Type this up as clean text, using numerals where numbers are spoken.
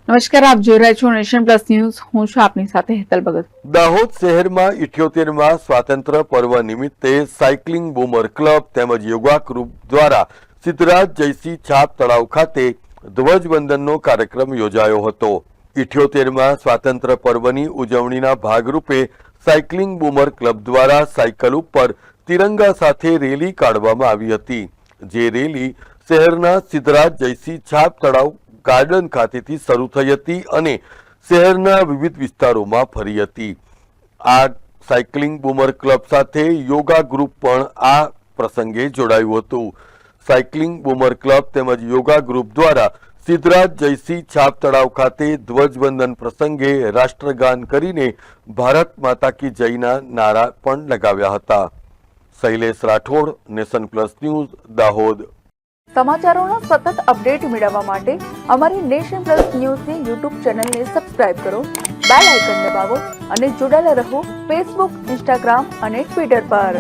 નમસ્કાર, આપ જોઈ રહ્યા છો નેશન પ્લસ ન્યૂઝ. હું છું આપની સાથે હેતલ ભગત. દાહોદ શહેરમાં 78મા સ્વાતંત્ર્ય પર્વ નિમિત્તે સાયકલિંગ બૂમર ક્લબ તેમજ યોગા ગ્રુપ દ્વારા સિદ્ધરાજ જયસિંહ છાપ તળાવ ખાતે ધ્વજવંદનનો કાર્યક્રમ યોજાયો હતો. 78મા સ્વાતંત્ર્ય પર્વની ઉજવણીના ભાગરૂપે સાયકલિંગ બૂમર ક્લબ દ્વારા સાયકલ ઉપર તિરંગા સાથે રેલી કાઢવામાં આવી હતી. જે રેલી શહેરના સિદ્ધરાજ જયસિંહ છાપ તળાવ ગાર્ડન ખાતેથી શરૂ થઈ હતી અને શહેરના વિવિધ વિસ્તારોમાં ફરી હતી. આ સાયકલિંગ બૂમર ક્લબ સાથે યોગા ગ્રુપ પણ આ પ્રસંગે જોડાયું હતું. સાયકલિંગ બૂમર ક્લબ તેમજ યોગા ગ્રુપ દ્વારા સિદ્ધરાજ જયસિંહ છાપ તળાવ ખાતે ધ્વજવંદન પ્રસંગે રાષ્ટ્રગાન કરીને ભારત માતા કી જયના નારા પણ લગાવ્યા હતા. Shailesh Rathod, nation plus news, Dahod. સમાચારોના સતત અપડેટ મેળવવા માટે અમારી નેશન પ્લસ ન્યૂઝની યુટ્યુબ ચેનલને સબસ્ક્રાઇબ કરો, બેલ આઇકન દબાવો અને જોડાયેલા રહો ફેસબુક, ઇન્સ્ટાગ્રામ અને ટ્વિટર પર.